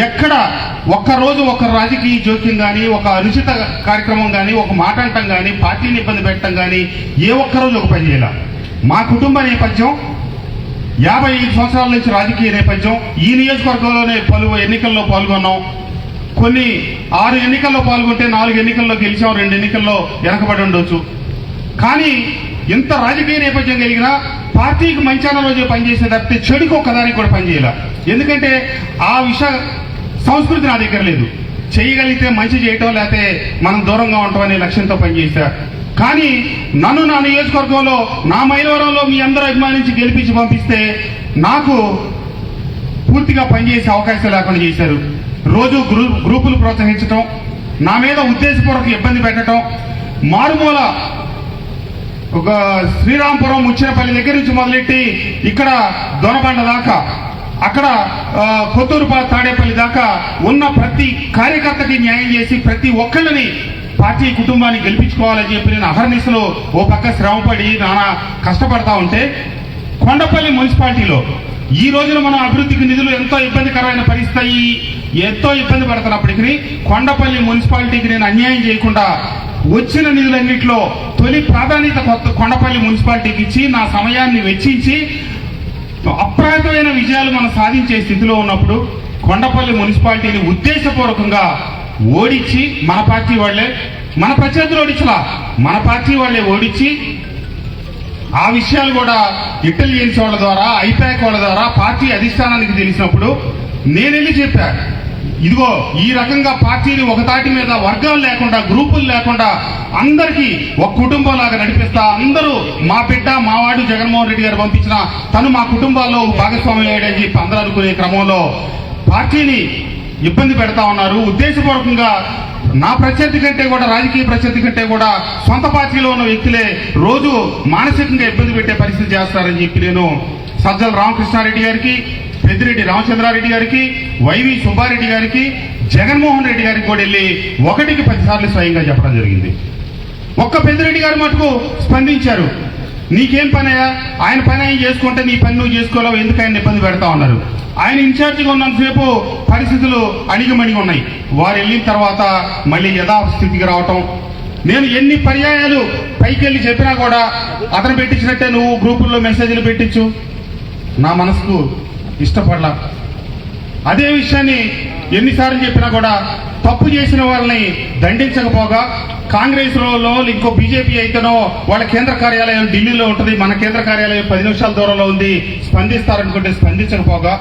ఎక్కడ ఒక్కరోజు ఒక రాజకీయ జోక్యం కానీ, ఒక అనుచిత కార్యక్రమం కానీ, ఒక మాట అంటం కానీ, పార్టీని ఇబ్బంది పెట్టడం కానీ ఏ ఒక్కరోజు ఒక పని చేయాల. మా కుటుంబ నేపథ్యం 55 సంవత్సరాల నుంచి రాజకీయ నేపథ్యం. ఈ నియోజకవర్గంలోనే పలు ఎన్నికల్లో పాల్గొన్నాం. కొన్ని 6 ఎన్నికల్లో పాల్గొంటే 4 ఎన్నికల్లో గెలిచాం, 2 ఎన్నికల్లో వెనకబడి ఉండొచ్చు. కానీ ఇంత రాజకీయ నేపథ్యం కలిగిన పార్టీకి మంచాన రోజు పనిచేసే తప్పితే చెడుకు ఒక్కదానికి కూడా పనిచేయాల. ఎందుకంటే ఆ సంస్కృతి నా దగ్గర లేదు. చేయగలిగితే మంచి చేయటం, లేకపోతే మనం దూరంగా ఉండటం అనే లక్ష్యంతో పనిచేశా. కానీ నన్ను నా నియోజకవర్గంలో, నా మైలవరంలో మీ అందరూ అభిమానించి గెలిపించి పంపిస్తే నాకు పూర్తిగా పనిచేసే అవకాశం లేకుండా చేశారు. రోజు గ్రూపులు ప్రోత్సహించటం, నా మీద ఉద్దేశపూర్వక ఇబ్బంది పెట్టడం, మారుమూల ఒక శ్రీరాంపురం ముచ్చినపల్లి దగ్గర నుంచి మొదలెట్టి ఇక్కడ దొనబండ దాకా, అక్కడ కొత్తూరు తాడేపల్లి దాకా ఉన్న ప్రతి కార్యకర్తకి న్యాయం చేసి ప్రతి ఒక్కళ్ళని పార్టీ కుటుంబాన్ని గెలిపించుకోవాలని చెప్పి నేను అహర్నిశలో ఓ పక్క శ్రమపడి నానా కష్టపడతా ఉంటే, కొండపల్లి మున్సిపాలిటీలో ఈ రోజున మనం అభివృద్ధికి నిధులు ఎంతో ఇబ్బందికరమైన పరిస్థితి, ఎంతో ఇబ్బంది పడుతున్నప్పటికీ కొండపల్లి మున్సిపాలిటీకి నేను అన్యాయం చేయకుండా వచ్చిన నిధులన్నింటిలో తొలి ప్రాధాన్యత కొండపల్లి మున్సిపాలిటీకి ఇచ్చి నా సమయాన్ని వెచ్చించి అప్రాయమైన విజయాలు మనం సాధించే స్థితిలో ఉన్నప్పుడు కొండపల్లి మున్సిపాలిటీని ఉద్దేశపూర్వకంగా ఓడించి, మన పార్టీ వాళ్లే, మన ప్రత్యర్థులు ఓడించలా, మన పార్టీ వాళ్లే ఓడించి ఆ విషయాలు కూడా ఇంటెలిజెన్స్ వాళ్ళ ద్వారా, ఐపాక్ వాళ్ళ ద్వారా పార్టీ అధిష్టానానికి తెలిసినప్పుడు నేను వెళ్ళి చెప్పా, ఇదిగో ఈ రకంగా పార్టీని ఒక తాటి మీద వర్గాలు లేకుండా, గ్రూపులు లేకుండా అందరికీ ఒక కుటుంబం లాగా నడిపిస్తా, అందరూ మా బిడ్డ మావాడు జగన్మోహన్ రెడ్డి గారు పంపించిన తను మా కుటుంబాల్లో భాగస్వామి అయ్యాడని చెప్పి అందరూ అనుకునే క్రమంలో పార్టీని ఇబ్బంది పెడతా ఉన్నారు. ఉద్దేశపూర్వకంగా నా ప్రత్యర్థి కంటే కూడా, రాజకీయ ప్రత్యర్థి కంటే కూడా సొంత పార్టీలో ఉన్న వ్యక్తులే రోజు మానసికంగా ఇబ్బంది పెట్టే పరిస్థితి చేస్తారని చెప్పి నేను సజ్జల రామకృష్ణారెడ్డి గారికి, పెద్దిరెడ్డి రామచంద్రారెడ్డి గారికి, వైవి సుబ్బారెడ్డి గారికి, జగన్మోహన్ రెడ్డి గారికి కూడా వెళ్ళి 1కి 10 సార్లు స్వయంగా చెప్పడం జరిగింది. ఒక్క పెద్దిరెడ్డి గారు మటుకు స్పందించారు. నీకేం పనయా, ఆయన పని ఆయన చేసుకుంటే నీ పని నువ్వు చేసుకోలేవు, ఎందుకు ఆయన ఇబ్బంది పెడతా ఉన్నారు. ఆయన ఇన్ఛార్జిగా ఉన్నంతసేపు పరిస్థితులు అణిగిమణిగి ఉన్నాయి. వారు వెళ్ళిన తర్వాత మళ్ళీ యథాస్థితికి రావటం, నేను ఎన్ని పర్యాయాలు పైకి వెళ్ళి చెప్పినా కూడా అతను పెట్టించినట్టే నువ్వు గ్రూపుల్లో మెసేజ్లు పెట్టించు, నా మనసుకు ఇష్టపడలా. అదే విషయాన్ని ఎన్నిసార్లు చెప్పినా కూడా తప్పు చేసిన వాళ్ళని దండించకపోగా, కాంగ్రెస్ లో ఇంకో బీజేపీ అయితేనో వాళ్ళ కేంద్ర కార్యాలయం ఢిల్లీలో ఉంటుంది, మన కేంద్ర కార్యాలయం 10 నిమిషాల దూరంలో ఉంది, స్పందిస్తారనుకుంటే స్పందించకపోగా,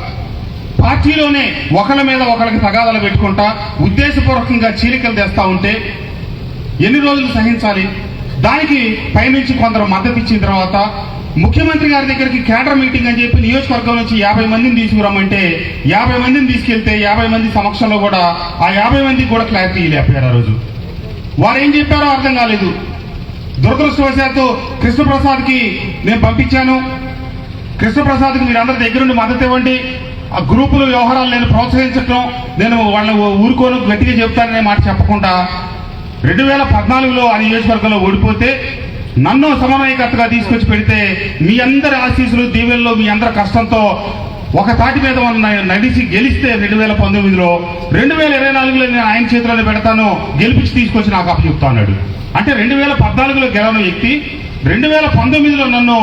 పార్టీలోనే ఒకళ్ళ మీద ఒకళ్ళకి తగాదాలు పెట్టుకుంటా ఉద్దేశపూర్వకంగా చీలికలు తెస్తా ఉంటే ఎన్ని రోజులు సహించాలి? దానికి పైనుంచి కొందరు మద్దతు ఇచ్చిన తర్వాత ముఖ్యమంత్రి గారి దగ్గరికి కేడర్ మీటింగ్ అని చెప్పి నియోజకవర్గం నుంచి 50 మందిని తీసుకురమ్మంటే 50 మందిని తీసుకెళ్తే 50 మంది సమక్షంలో కూడా ఆ 50 మందికి కూడా క్లారిటీ లేపారు. ఆ రోజు వారు ఏం చెప్పారో అర్థం కాలేదు. దురదృష్టవశాత్తు కృష్ణప్రసాద్కి నేను పంపించాను. కృష్ణప్రసాద్కి మీరు అందరి దగ్గరుండి మద్దతు ఇవ్వండి, ఆ గ్రూపుల వ్యవహారాలు నేను ప్రోత్సహించడం, నేను వాళ్ళని ఊరుకోను గట్టిగా చెప్తాననే మాట చెప్పకుండా 2014లో ఆ నియోజకవర్గంలో ఓడిపోతే నన్ను సమన్వయకర్తగా తీసుకొచ్చి పెడితే మీ అందరి ఆశీస్సులు, దీవెల్లో, మీ అందరి కష్టంతో ఒక తాటి మీద నడిచి గెలిస్తే 2019లో 2024లో నేను ఆయన చేతిలోనే పెడతాను, గెలిపించి తీసుకొచ్చి నాకు అప్పచెప్తా అన్నాడు. అంటే 2014లో గెలవని వ్యక్తి 2019లో నన్ను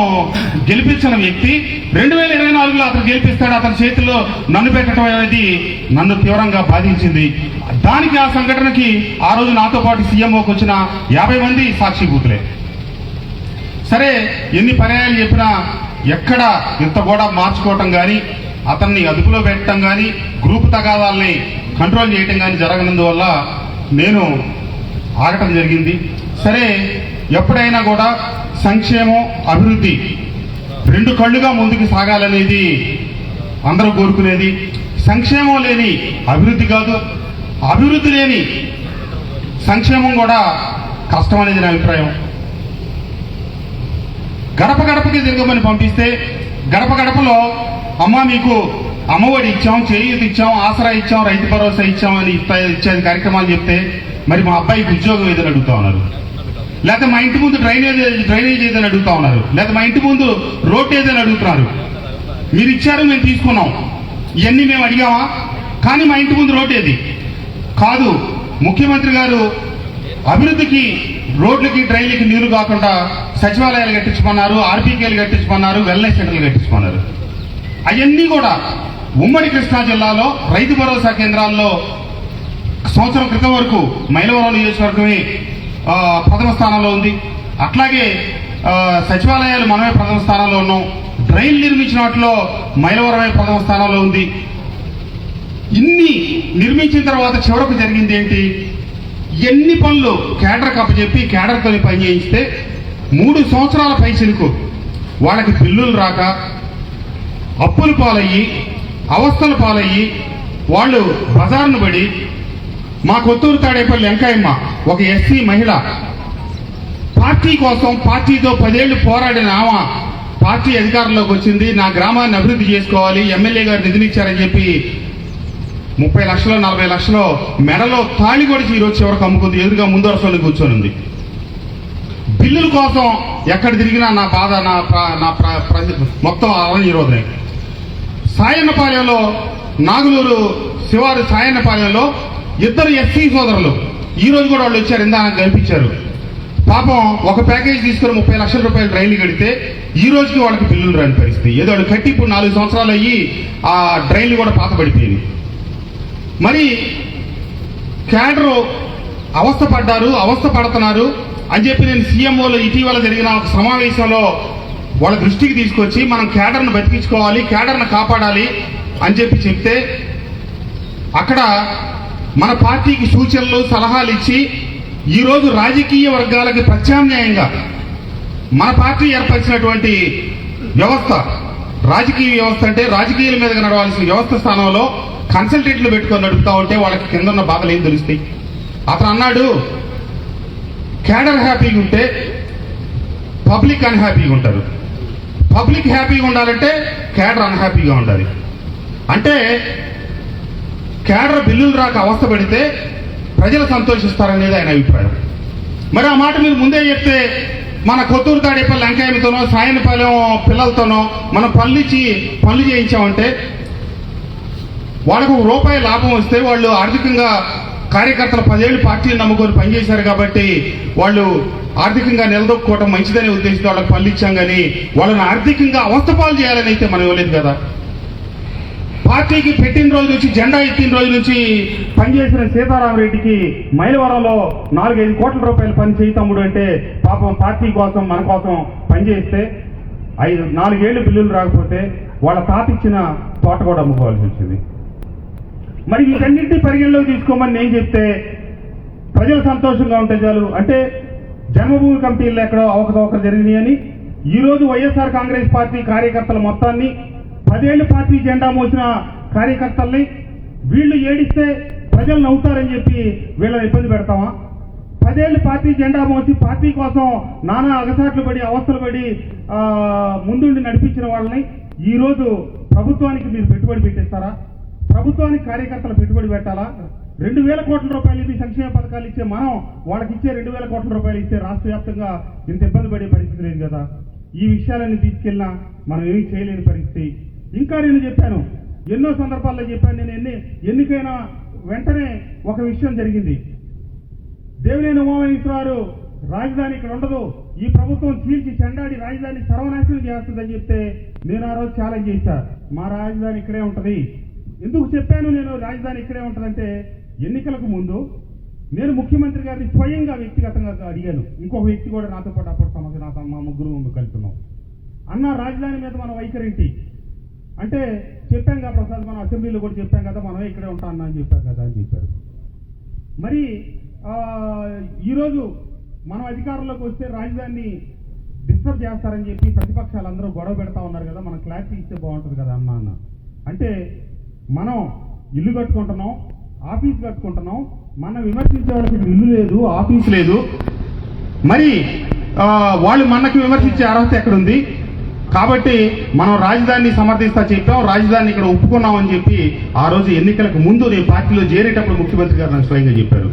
గెలిపించిన వ్యక్తి 2024లో అతను గెలిపిస్తాడు, అతని చేతిలో నన్ను పెట్టడం అనేది నన్ను తీవ్రంగా బాధించింది. దానికి, ఆ సంఘటనకి ఆ రోజు నాతో పాటు సీఎంఓకి వచ్చిన 50 మంది సాక్షిభూతులే. సరే, ఎన్ని పర్యాయాలు చెప్పినా ఎక్కడ ఇంత కూడా మార్చుకోవటం కానీ, అతన్ని అదుపులో పెట్టడం కానీ, గ్రూప్ తగాదాలని కంట్రోల్ చేయటం కానీ జరగనందువల్ల నేను ఆగటం జరిగింది. సరే, ఎప్పుడైనా కూడా సంక్షేమం, అభివృద్ధి 2 కళ్ళుగా ముందుకు సాగాలనేది అందరూ కోరుకునేది. సంక్షేమం లేని అభివృద్ధి కాదు, అభివృద్ధి లేని సంక్షేమం కూడా కష్టం అనేది నా అభిప్రాయం. గడప గడపకి తిరగమని పంపిస్తే గడప గడపలో అమ్మ మీకు అమ్మఒడి ఇచ్చాం, చేయూత ఇచ్చాం, ఆసరా ఇచ్చాం, రైతు భరోసా ఇచ్చాం అని ఇచ్చేది కార్యక్రమాలు చెప్తే మరి మా అబ్బాయికి ఉద్యోగం ఏదని అడుగుతా ఉన్నారు, లేకపోతే మా ఇంటి ముందు డ్రైనేజ్ ఏదని అడుగుతా ఉన్నారు, లేకపోతే మా ఇంటి ముందు రోడ్డు ఏదని అడుగుతున్నారు. మీరు ఇచ్చారు, మేము తీసుకున్నాం, ఇవన్నీ మేము అడిగామా? కానీ మా ఇంటి ముందు రోడ్డు ఏది కాదు. ముఖ్యమంత్రి గారు అభివృద్ధికి రోడ్లకి డ్రైన్లకి నీళ్లు కాకుండా సచివాలయాలు కట్టించుకున్నారు, ఆర్బీకేలు కట్టించుకున్నారు, వెల్నెస్ సెంటర్లు కట్టించుకున్నారు. అవన్నీ కూడా ఉమ్మడి కృష్ణా జిల్లాలో రైతు భరోసా కేంద్రాల్లో సంవత్సరం క్రితం వరకు మైలవరం నియోజకవర్గమే ప్రథమ స్థానంలో ఉంది. అట్లాగే సచివాలయాలు మనమే ప్రథమ స్థానంలో ఉన్నాం. డ్రైన్లు నిర్మించిన వాటిలో మైలవరమే ప్రథమ స్థానంలో ఉంది. ఇన్ని నిర్మించిన తర్వాత చివరకు జరిగింది ఏంటి? ఎన్ని పనులు కేడర్కి అప్పచెప్పి కేడర్తో పని చేయిస్తే 3 సంవత్సరాల పైసలకు వాళ్ళకి బిల్లులు రాక అప్పులు పాలయ్యి అవస్థలు పాలయ్యి వాళ్ళు బజార్ను పడి, మా కొత్తూరు తాడేపల్లి వెంకయ్యమ్మ ఒక ఎస్సీ మహిళ పార్టీ కోసం పార్టీతో 10 ఏళ్లు పోరాడిన ఆమె పార్టీ అధికారంలోకి వచ్చింది. నా గ్రామాన్ని అభివృద్ధి చేసుకోవాలి, ఎమ్మెల్యే గారు నిధులిచ్చారని చెప్పి 30 లక్షలు 40 లక్షలు మెడలో తాళి కొడిచి ఈరోజు చివరికి అమ్ముకుంది. ఎదురుగా ముందు వరుసలో కూర్చొని ఉంది. బిల్లుల కోసం ఎక్కడ తిరిగినా నా బాధ, మొత్తం నిరోధనే. సాయన్నపాలెంలో నాగులూరు శివారు సాయన్నపాలెంలో 2 ఎస్సీ సోదరులు ఈ రోజు కూడా వాళ్ళు వచ్చారు, ఇందా నాకు కనిపించారు. పాపం ఒక ప్యాకేజ్ తీసుకుని 30 లక్షల రూపాయలు డ్రైన్లు కడితే ఈ రోజుకి వాళ్ళకి బిల్లులు రాని పరిస్థితి. ఏదో వాళ్ళు కట్టి ఇప్పుడు 4 సంవత్సరాలు అయ్యి ఆ డ్రైన్లు కూడా పాత పడిపోయింది. మరి క్యాడరు అవస్థ పడ్డారు, అవస్థ పడుతున్నారు అని చెప్పి నేను సీఎంఓలో ఇటీవల జరిగిన ఒక సమావేశంలో వాళ్ళ దృష్టికి తీసుకొచ్చి మనం క్యాడర్ను బతికించుకోవాలి, క్యాడర్ను కాపాడాలి అని చెప్పి చెప్తే అక్కడ మన పార్టీకి సూచనలు సలహాలు ఇచ్చి ఈరోజు రాజకీయ వర్గాలకి ప్రత్యామ్నాయంగా మన పార్టీ ఏర్పరిచినటువంటి వ్యవస్థ, రాజకీయ వ్యవస్థ అంటే రాజకీయాల మీదగా నడవాల్సిన వ్యవస్థ స్థానంలో కన్సల్టెంట్లు పెట్టుకొని నడుపుతా ఉంటే వాళ్ళకి కింద ఉన్న బాధలు ఏం తెలుస్తాయి? అతను అన్నాడు, క్యాడర్ హ్యాపీగా ఉంటే పబ్లిక్ అన్హ్యాపీగా ఉంటారు, పబ్లిక్ హ్యాపీగా ఉండాలంటే క్యాడర్ అన్హ్యాపీగా ఉండాలి. అంటే క్యాడర్ బిల్లులు రాక అవస్థ పడితే ప్రజలు సంతోషిస్తారనేది ఆయన అభిప్రాయం. మరి ఆ మాట మీరు ముందే చెప్తే మన కొత్తూరు తాడేపల్లి వెంకయ్యతోనో సాయనపాలెం పిల్లలతోనో మనం పనులు చేయించామంటే వాళ్ళకు ₹1 లాభం వస్తే వాళ్ళు ఆర్థికంగా కార్యకర్తలు 10 ఏళ్ళు పార్టీలు నమ్ముకొని పనిచేశారు కాబట్టి వాళ్ళు ఆర్థికంగా నిలదొక్కుకోవడం మంచిదనే ఉద్దేశంతో వాళ్ళకి పనులు ఇచ్చాం. కానీ వాళ్ళని ఆర్థికంగా అవస్థపాలు చేయాలని అయితే మనం ఇవ్వలేదు కదా. పార్టీకి పెట్టిన రోజు నుంచి, జెండా ఎత్తిన రోజు నుంచి పనిచేసిన సీతారామరెడ్డికి మైలవరంలో 4-5 కోట్ల రూపాయలు పని చేయి తమ్ముడు అంటే పాపం పార్టీ కోసం మన కోసం పనిచేస్తే 4 ఏళ్ళు బిల్లులు రాకపోతే వాళ్ళ తాత ఇచ్చిన తోట కూడా అమ్ముకోవాల్సి వచ్చింది. మరి వీటన్నింటినీ పరిగణలోకి తీసుకోమని నేను చెప్తే ప్రజలు సంతోషంగా ఉంటే చాలు. అంటే జన్మభూమి కమిటీల్లో ఎక్కడో అవకతవకలు జరిగినాయని ఈరోజు వైఎస్ఆర్ కాంగ్రెస్ పార్టీ కార్యకర్తల మొత్తాన్ని 10 ఏళ్ళు పార్టీ జెండా మోసిన కార్యకర్తల్ని వీళ్ళు ఏడిస్తే ప్రజలు నవ్వుతారని చెప్పి వీళ్ళని ఇబ్బంది పెడతామా? 10 ఏళ్ళు పార్టీ జెండా మోసి పార్టీ కోసం నానా అగసాట్లు పడి అవస్థలు పడి ముందుండి నడిపించిన వాళ్ళని ఈరోజు ప్రభుత్వానికి మీరు పెట్టుబడి పెట్టేస్తారా? ప్రభుత్వానికి కార్యకర్తలు పెట్టుబడి పెట్టాలా? 2,000 కోట్ల రూపాయలు ఇది సంక్షేమ పథకాలు ఇచ్చే మనం వాళ్ళకి ఇచ్చే 2,000 కోట్ల రూపాయలు ఇచ్చే రాష్ట్ర వ్యాప్తంగా ఇంత ఇబ్బంది పడే పరిస్థితి లేదు కదా. ఈ విషయాలన్నీ తీసుకెళ్ళినా మనం ఏమీ చేయలేని పరిస్థితి. ఇంకా నేను చెప్పాను, ఎన్నో సందర్భాల్లో చెప్పాను, నేను ఎన్నికైన వెంటనే ఒక విషయం జరిగింది. దేవినేని ఉమామహేశ్వరరావు రాజధాని ఇక్కడ ఉండదు, ఈ ప్రభుత్వం చీల్చి చెండాడి రాజధాని సర్వనాశనం చేస్తుందని చెప్తే నేను ఆ రోజు ఛాలెంజ్ చేశా, మా రాజధాని ఇక్కడే ఉంటది. ఎందుకు చెప్పాను నేను రాజధాని ఇక్కడే ఉంటుందంటే, ఎన్నికలకు ముందు నేను ముఖ్యమంత్రి గారిని స్వయంగా వ్యక్తిగతంగా అడిగాను. ఇంకొక వ్యక్తి కూడా నాతో పాటు అప్పుడు సమస్య మా ముగ్గురు ముందు కలుపుతున్నాం. అన్న రాజధాని మీద మన వైఖరేంటి అంటే, చెప్పాం కదా ప్రసాద్, మనం అసెంబ్లీలో కూడా చెప్పాం కదా, మనమే ఇక్కడే ఉంటాం అన్న అని చెప్పాం కదా అని చెప్పారు. మరి ఈరోజు మనం అధికారంలోకి వస్తే రాజధానిని డిస్టర్బ్ చేస్తారని చెప్పి ప్రతిపక్షాలందరూ గొడవ పెడతా ఉన్నారు కదా, మనం క్లారిటీ ఇస్తే బాగుంటుంది కదా అన్న. అంటే మనం ఇల్లు కట్టుకుంటున్నాం, ఆఫీస్ కట్టుకుంటున్నాం, మనం విమర్శించే వాళ్ళకి ఇల్లు లేదు, ఆఫీస్ లేదు, మరి వాళ్ళు మనకి విమర్శించే అర్హత ఎక్కడుంది? కాబట్టి మనం రాజధానిని సమర్థిస్తా చెప్పాం, రాజధానిని ఇక్కడ ఒప్పుకున్నామని చెప్పి ఆ రోజు ఎన్నికలకు ముందు నేను పార్టీలో చేరేటప్పుడు ముఖ్యమంత్రి గారు నాకు స్వయంగా చెప్పారు.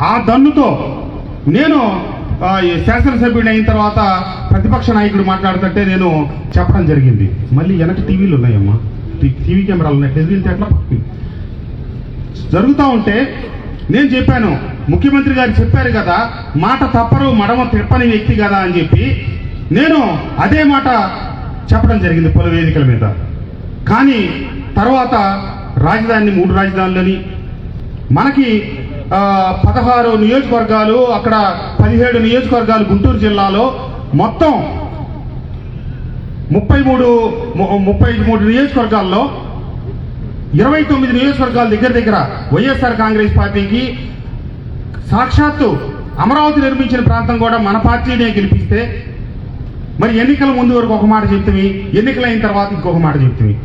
ఆ దన్నుతో నేను శాసనసభ్యుడు అయిన తర్వాత ప్రతిపక్ష నాయకుడు మాట్లాడుతుంటే నేను చెప్పడం జరిగింది, మళ్ళీ వెనక టీవీలు ఉన్నాయమ్మా, టీవీ కెమెరాలు ఉన్నాయి, ఎట్లా జరుగుతూ ఉంటే నేను చెప్పాను, ముఖ్యమంత్రి గారు చెప్పారు కదా, మాట తప్పరు మడమ తిప్పని వ్యక్తి కదా అని చెప్పి నేను అదే మాట చెప్పడం జరిగింది పలు వేదికల మీద. కానీ తర్వాత రాజధానిని 3 రాజధానులని మనకి 16 నియోజకవర్గాలు, అక్కడ 17 నియోజకవర్గాలు గుంటూరు జిల్లాలో, మొత్తం 33 నియోజకవర్గాల్లో 29 నియోజకవర్గాల దగ్గర వైఎస్ఆర్ కాంగ్రెస్ పార్టీకి సాక్షాత్తు అమరావతి నిర్మించిన ప్రాంతం కూడా మన పార్టీనే గెలిపిస్తే మరి ఎన్నికల ముందు వరకు ఒక మాట చెప్తుంది, ఎన్నికలైన తర్వాత ఇంకొక మాట చెప్తుంది.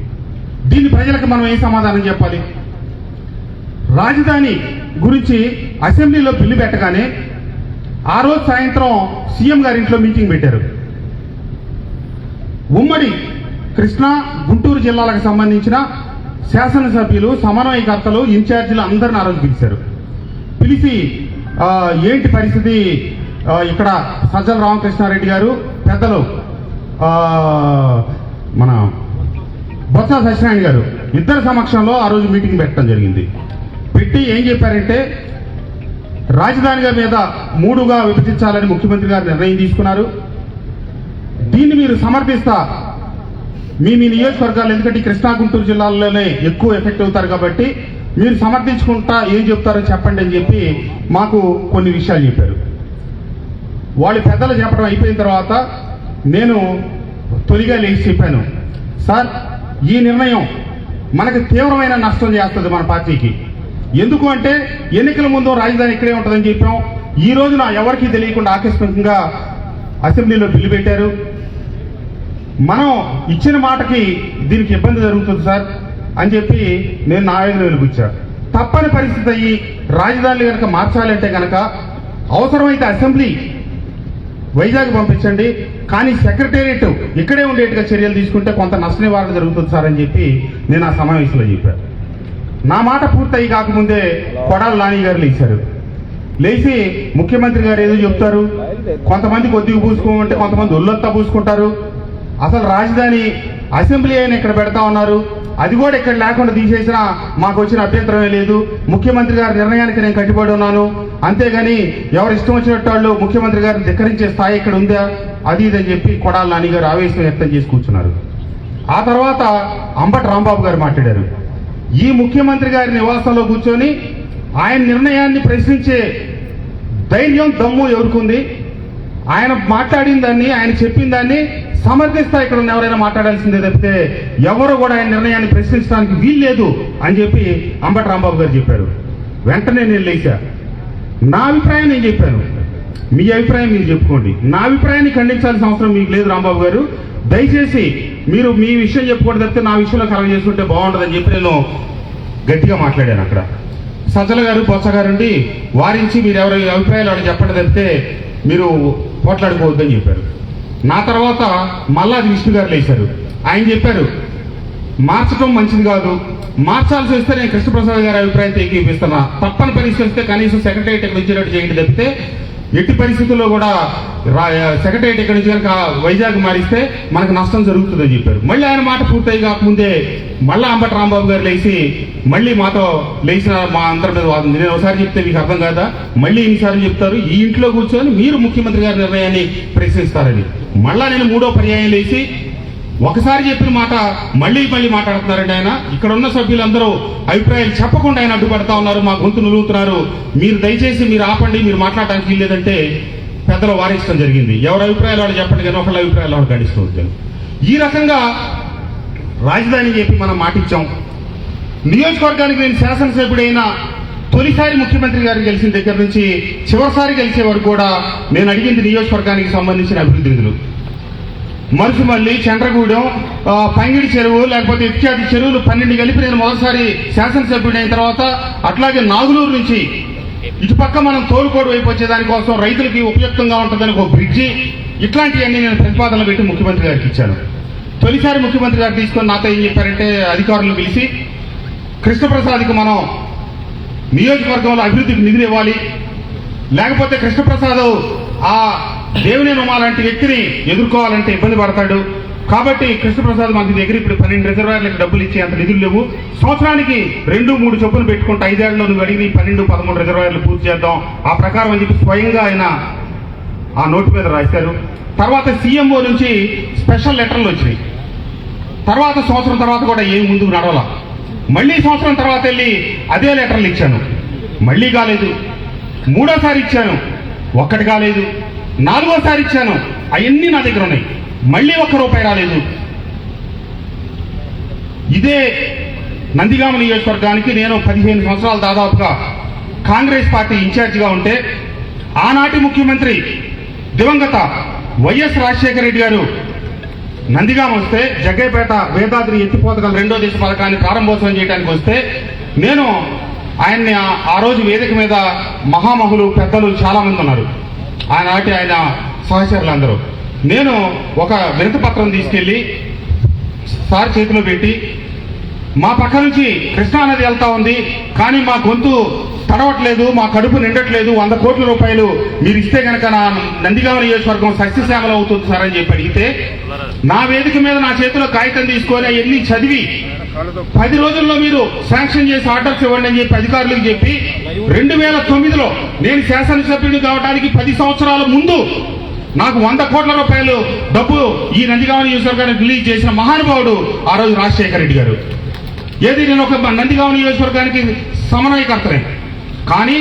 దీన్ని ప్రజలకు మనం ఏం సమాధానం చెప్పాలి? రాజధాని గురించి అసెంబ్లీలో బిల్లు పెట్టగానే ఆ రోజు సాయంత్రం సీఎం గారి ఇంట్లో మీటింగ్ పెట్టారు. ఉమ్మడి కృష్ణా గుంటూరు జిల్లాలకు సంబంధించిన శాసనసభ్యులు, సమన్వయకర్తలు, ఇన్ఛార్జీలు అందరిని ఆ రోజు పిలిచారు. పిలిచి ఏంటి పరిస్థితి, ఇక్కడ సజ్జల రామకృష్ణారెడ్డి గారు, పెద్దలు మన బొత్స సత్యనారాయణ గారు ఇద్దరు సమక్షంలో ఆ రోజు మీటింగ్ పెట్టడం జరిగింది. పెట్టి ఏం చెప్పారంటే రాజధానిగా మీద 3గా విభజించాలని ముఖ్యమంత్రి గారు నిర్ణయం తీసుకున్నారు. దీన్ని మీరు సమర్థిస్తా మీ నియోజకవర్గాలు, ఎందుకంటే కృష్ణా గుంటూరు జిల్లాల్లోనే ఎక్కువ ఎఫెక్ట్ అవుతారు కాబట్టి మీరు సమర్థించుకుంటా ఏం చెప్తారో చెప్పండి అని చెప్పి మాకు కొన్ని విషయాలు చెప్పారు. వాళ్ళు పెద్దలు చెప్పడం అయిపోయిన తర్వాత నేను తొలిగా లేచి చెప్పాను, సార్ ఈ నిర్ణయం మనకు తీవ్రమైన నష్టం చేస్తుంది మన పార్టీకి. ఎందుకు అంటే ఎన్నికల ముందు రాజధాని ఇక్కడే ఉంటుందని చెప్పాం. ఈ రోజున ఎవరికీ తెలియకుండా ఆకస్మికంగా అసెంబ్లీలో బిల్లు పెట్టారు. మనం ఇచ్చిన మాటకి దీనికి ఇబ్బంది జరుగుతుంది సార్ అని చెప్పి నేను నా ఆవేదన వెలుగుచ్చా. తప్పని పరిస్థితి అయ్యి రాజధానిని కనుక మార్చాలంటే కనుక అవసరమైతే అసెంబ్లీ వైజాగ్ పంపించండి, కానీ సెక్రటేరియట్ ఇక్కడే ఉండేట్టుగా చర్యలు తీసుకుంటే కొంత నష్ట నివారణ జరుగుతుంది సార్ అని చెప్పి నేను ఆ సమావేశంలో చెప్పాను. నా మాట పూర్తయి కాకముందే కొడాల నాని గారు లేచారు. లేచి ముఖ్యమంత్రి గారు ఏదో చెప్తారు, కొంతమంది కొద్దిగా పూసుకోమంటే కొంతమంది ఒళ్ళొత్తా పూసుకుంటారు. అసలు రాజధాని అసెంబ్లీ అయినా ఇక్కడ పెడతా ఉన్నారు, అది కూడా ఇక్కడ లేకుండా తీసేసినా మాకు వచ్చిన అభ్యంతరమే లేదు. ముఖ్యమంత్రి గారి నిర్ణయానికి నేను కట్టుబడి ఉన్నాను, అంతేగాని ఎవరు ఇష్టం వచ్చినట్టు వాళ్ళు ముఖ్యమంత్రి గారిని ధిక్కరించే స్థాయి ఇక్కడ ఉందా, అది ఇదని చెప్పి కొడాల నాని గారు ఆవేశం వ్యక్తం చేసి కూర్చున్నారు. ఆ తర్వాత అంబటి రాంబాబు గారు మాట్లాడారు. ఈ ముఖ్యమంత్రి గారి నివాసంలో కూర్చొని ఆయన నిర్ణయాన్ని ప్రశ్నించే ధైర్యం, దమ్ము ఎవరికుంది? ఆయన మాట్లాడిన దాన్ని, ఆయన చెప్పిన దాన్ని సమర్థిస్తా ఇక్కడ ఉన్న ఎవరైనా మాట్లాడాల్సిందే తప్పితే ఎవరు కూడా ఆయన నిర్ణయాన్ని ప్రశ్నించడానికి వీల్లేదు అని చెప్పి అంబటి రాంబాబు గారు చెప్పారు. వెంటనే నేను లేచా, నా అభిప్రాయం నేను చెప్పాను, మీ అభిప్రాయం మీరు చెప్పుకోండి, నా అభిప్రాయాన్ని ఖండించాల్సిన అవసరం మీకు లేదు రాంబాబు గారు, దయచేసి మీరు మీ విషయం చెప్పుకోండి తప్పితే నా విషయంలో కలగ చేసుకుంటే బాగుంటుందని చెప్పి నేను గట్టిగా మాట్లాడాను. అక్కడ సజ్జల గారు, బొత్స గారు ఉండి వారించి మీరు ఎవరి అభిప్రాయాలు వాళ్ళు చెప్పండి తప్పితే మీరు పోట్లాడుకోవద్దని చెప్పారు. నా తర్వాత మల్లా విష్ణు గారు లేచారు. ఆయన చెప్పారు, మార్చడం మంచిది కాదు, మార్చాల్సి వస్తే నేను కృష్ణప్రసాద్ గారి అభిప్రాయంతో ఏకీపిస్తున్నా, తప్పని పరిస్థితి వస్తే కనీసం సెక్రటేరియట్ ఇక్కడ వచ్చేటట్టు చేయండి తప్పితే ఎట్టి పరిస్థితుల్లో కూడా సెక్రటేరియట్ ఇక్కడ నుంచి కనుక వైజాగ్ మారిస్తే మనకు నష్టం జరుగుతుందని చెప్పారు. మళ్ళీ ఆయన మాట పూర్తయి కాకముందే మళ్ళీ అంబటి రాంబాబు గారు లేచి మళ్ళీ మాతో లేచిన మా అందరి మీద వాదం. నేను ఒకసారి చెప్తే మీకు అర్థం కాదా, మళ్ళీ ఇన్నిసార్లు చెప్తారు, ఈ ఇంట్లో కూర్చొని మీరు ముఖ్యమంత్రి గారి నిర్ణయాన్ని ప్రశ్నిస్తారని. మళ్ళా నేను 3వ పర్యాయం లేచి ఒకసారి చెప్పిన మాట మళ్ళీ మాట్లాడుతున్నారండి ఆయన. ఇక్కడ ఉన్న సభ్యులందరూ అభిప్రాయాలు చెప్పకుండా ఆయన అడ్డుపడతా ఉన్నారు, మా గొంతు నిలుగుతున్నారు, మీరు దయచేసి మీరు ఆపండి, మీరు మాట్లాడడానికి వీల్లేదంటే పెద్దలు వారించడం జరిగింది. ఎవరి అభిప్రాయాలు వాళ్ళు చెప్పండి కానీ ఒకళ్ళ అభిప్రాయాలు వాళ్ళు గడిస్తూ ఉంటారు. ఈ రకంగా రాజధాని చెప్పి మనం మాటిచ్చాం. నియోజకవర్గానికి నేను శాసనసభ్యుడైన తొలిసారి ముఖ్యమంత్రి గారు గెలిచిన దగ్గర నుంచి చివరిసారి గెలిచే వరకు కూడా నేను అడిగింది నియోజకవర్గానికి సంబంధించిన అభివృద్ధి నిధులు. మరుసుమల్లి, చంద్రగూడెం, పంగిడి చెరువు, లేకపోతే ఇత్యాది చెరువులు 12 కలిపి నేను మొదటిసారి శాసనసభ్యుడైన తర్వాత, అట్లాగే నాగులూరు నుంచి ఇటుపక్క మనం తోలుకోడు వైపు వచ్చేదానికోసం రైతులకి ఉపయుక్తంగా ఉంటుందని ఒక బ్రిడ్జి, ఇట్లాంటివన్నీ నేను ప్రతిపాదనలు పెట్టి ముఖ్యమంత్రి గారికి ఇచ్చాను. తొలిసారి ముఖ్యమంత్రి గారు తీసుకొని నాతో ఏం చెప్పారంటే అధికారులను పిలిచి కృష్ణప్రసాద్కి మనం నియోజకవర్గంలో అభివృద్ధికి నిధులు ఇవ్వాలి, లేకపోతే కృష్ణప్రసాద్ ఆ దేవినేని ఉమా లాంటి వ్యక్తిని ఎదుర్కోవాలంటే ఇబ్బంది పడతాడు, కాబట్టి కృష్ణప్రసాద్ మన దగ్గర ఇప్పుడు 12 రిజర్వాయర్లకు డబ్బులు ఇచ్చే అంత నిధులు లేవు. సంవత్సరానికి 2-3 చొప్పున పెట్టుకుంటే 5 ఏళ్లలో నువ్వు అడిగి 12-13 రిజర్వాయర్లు పూర్తి చేద్దాం ఆ ప్రకారం అని చెప్పి స్వయంగా ఆయన ఆ నోటు మీద రాశారు. తర్వాత సీఎంఓ నుంచి స్పెషల్ లెటర్లు వచ్చినాయి. తర్వాత సంవత్సరం తర్వాత కూడా ఏం ముందుకు నడవాల. మళ్ళీ సంవత్సరం తర్వాత వెళ్ళి అదే లెటర్లు ఇచ్చాను, మళ్ళీ కాలేదు. మూడోసారి ఇచ్చాను, ఒక్కటి కాలేదు. నాలుగోసారి ఇచ్చాను, అవన్నీ నా దగ్గర ఉన్నాయి, మళ్ళీ ₹1 రాలేదు. ఇదే నందిగామ నియోజకవర్గానికి నేను 15 సంవత్సరాలు దాదాపుగా కాంగ్రెస్ పార్టీ ఇన్ఛార్జిగా ఉంటే ఆనాటి ముఖ్యమంత్రి దివంగత వైఎస్ రాజశేఖర రెడ్డి గారు నందిగామ వస్తే జగ్గైపేట వేదాద్రి ఎత్తిపోతగల 2వ దశ పథకాన్ని ప్రారంభోత్సవం చేయడానికి వస్తే నేను ఆయన్ని ఆ రోజు వేదిక మీద మహామహులు పెద్దలు చాలా మంది ఉన్నారు, ఆనాటి ఆయన సహచరులందరూ. నేను ఒక వినతి పత్రం తీసుకెళ్లి సార్ చేతిలో పెట్టి, మా పక్క నుంచి కృష్ణానది వెళ్తా ఉంది కానీ మా గొంతు తడవట్లేదు, మా కడుపు నిండట్లేదు, 100 కోట్ల రూపాయలు మీరు ఇస్తే కనుక నా నందిగామ నియోజకవర్గం సస్యశ్యామలం అవుతుంది సార్ అని చెప్పి అడిగితే, నా వేదిక మీద నా చేతిలో కాగితం తీసుకొని అవన్నీ చదివి 10 రోజుల్లో మీరు శాంక్షన్ చేసి ఆర్డర్స్ ఇవ్వండి అని చెప్పి అధికారులకు చెప్పి 2009లో నేను శాసనసభ్యుడు కావడానికి 10 సంవత్సరాల ముందు నాకు 100 కోట్ల రూపాయలు డబ్బు ఈ నందిగామ నియోజకవర్గానికి రిలీజ్ చేసిన మహానుభావుడు ఆ రోజు రాజశేఖర రెడ్డి గారు. ఏది నేను ఒక నందిగామ నియోజకవర్గానికి సమన్వయకర్తనే, కానీ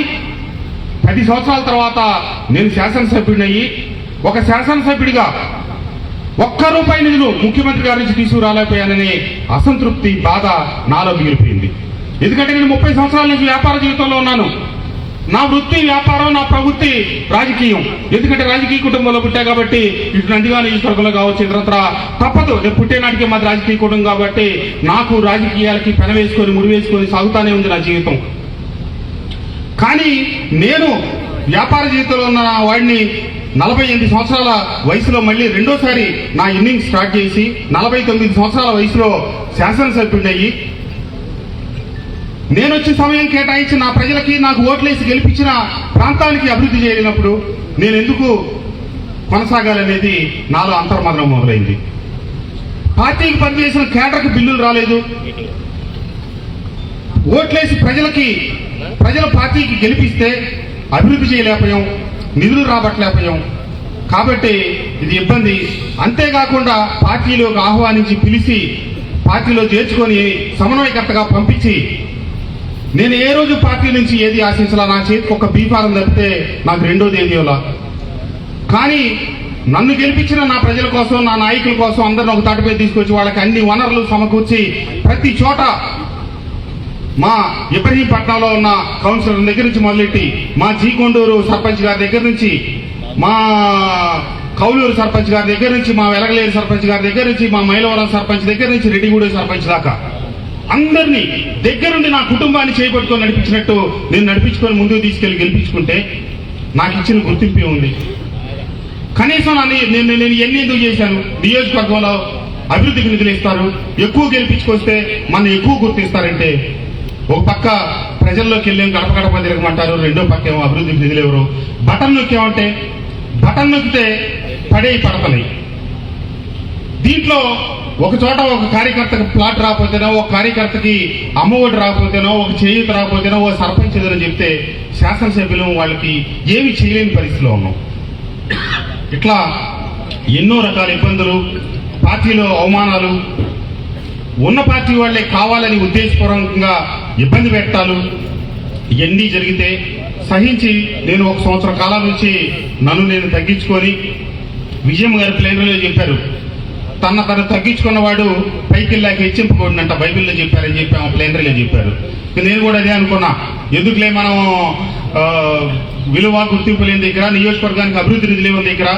10 సంవత్సరాల తర్వాత నేను శాసనసభ్యుడినయ్యి ఒక శాసనసభ్యుడిగా ₹1 నిధులు ముఖ్యమంత్రి గారి నుంచి తీసుకురాలేకపోయాననే అసంతృప్తి, బాధ నాలో మిగిలిపోయింది. ఎందుకంటే నేను 30 సంవత్సరాల నుంచి వ్యాపార జీవితంలో ఉన్నాను. నా వృత్తి వ్యాపారం, నా ప్రవృత్తి రాజకీయం. ఎందుకంటే రాజకీయ కుటుంబంలో పుట్టా కాబట్టి ఇటు నందిగామ నియోజకవర్గంలో కావచ్చు, ఇతరత్ర తప్పదు. నేను పుట్టే నాటికి మాది రాజకీయ కుటుంబం కాబట్టి నాకు రాజకీయాలకి పెనవేసుకొని ముడివేసుకొని సాగుతానే ఉంది నా జీవితం. కానీ నేను వ్యాపార జీవితంలో ఉన్న వాడిని 48 సంవత్సరాల వయసులో మళ్ళీ రెండోసారి నా ఇన్నింగ్స్ స్టార్ట్ చేసి 49 సంవత్సరాల వయసులో శాసనసభ్యుడయ్యి నేను వచ్చి సమయం కేటాయించి నా ప్రజలకి నాకు ఓట్లేసి గెలిపించిన ప్రాంతానికి అభివృద్ధి చేయలేనప్పుడు నేను ఎందుకు కొనసాగాలనేది నాలో అంతర్మదనం మొదలైంది. పార్టీకి పనిచేసిన కేడర్కి బిల్లులు రాలేదు, ఓట్లేసి ప్రజల పార్టీకి గెలిపిస్తే అభివృద్ధి చేయలేకపోయాం, నిధులు రాబట్టలేకపోయాం. కాబట్టి ఇది ఇబ్బంది. అంతేకాకుండా పార్టీలోకి ఆహ్వానించి పిలిచి పార్టీలో చేర్చుకొని సమన్వయకర్తగా పంపించి నేను ఏ రోజు పార్టీ నుంచి ఏది ఆశించాలా, నా చేతికి ఒక బీఫారం తప్పితే నాకు రెండోది ఏది ఇవ్వాల. కానీ నన్ను గెలిపించిన నా ప్రజల కోసం, నా నాయకుల కోసం అందరిని ఒక తాటిపై తీసుకొచ్చి వాళ్ళకి అన్ని వనరులు సమకూర్చి ప్రతి చోట మా ఇబ్రహీంపట్నంలో ఉన్న కౌన్సిలర్ దగ్గర నుంచి మొదలెట్టి మా జీకొండూరు సర్పంచ్ గారి దగ్గర నుంచి, మా కౌలూరు సర్పంచ్ గారి దగ్గర నుంచి, మా వెలగలేరు సర్పంచ్ గారి దగ్గర నుంచి, మా మైలవరం సర్పంచ్ దగ్గర నుంచి రెడ్డిగూడెం సర్పంచ్ దాకా అందరినీ దగ్గరుండి నా కుటుంబాన్ని చేపట్టుకొని నడిపించినట్టు నేను నడిపించుకొని ముందుకు తీసుకెళ్లి గెలిపించుకుంటే నాకు ఇచ్చిన గుర్తింపే ఉంది. కనీసం నేను ఎన్ని ఎందుకు చేశాను? నియోజకవర్గంలో అభివృద్ధికి నిధులు ఇస్తారు, ఎక్కువ గెలిపించుకొస్తే మన ఎక్కువ గుర్తిస్తారంటే ఒక పక్క ప్రజల్లోకి వెళ్ళేం గడప గడప తిరగమంటారు, రెండో పక్క ఏమో అభివృద్ధికి నిధులు ఎవరు. బటన్ నొక్కామంటే బటన్ నొక్కితే పడతలే. దీంట్లో ఒక చోట ఒక కార్యకర్తకి ప్లాట్ రాకపోతేనో, ఒక కార్యకర్తకి అమ్మఒడి రాకపోతేనో, ఒక చేయూత రాకపోతేనో, ఓ సర్పంచ్ ఏదైనా చెప్తే శాసనసభ్యులు వాళ్ళకి ఏమి చేయలేని పరిస్థితిలో ఉన్నాం. ఇట్లా ఎన్నో రకాల ఇబ్బందులు, పార్టీలో అవమానాలు, ఉన్న పార్టీ వాళ్లే కావాలని ఉద్దేశపూర్వకంగా ఇబ్బంది పెట్టాలు ఇవన్నీ జరిగితే సహించి నేను 1 సంవత్సరం కాలం నుంచి నన్ను నేను తగ్గించుకొని, విజయం గారి ప్లేనరీలో చెప్పారు, తను తగ్గించుకున్నవాడు పైకి వెళ్ళాక హెచ్చింపకూడదంట బైబిల్లో చెప్పారని చెప్పి ఆ ప్లేనరీలో చెప్పారు. నేను కూడా అదే అనుకున్నా, ఎందుకులే మనం విలువ గుర్తింపు లేని దగ్గర, నియోజకవర్గానికి అభివృద్ధి నిధులు లేని దగ్గర,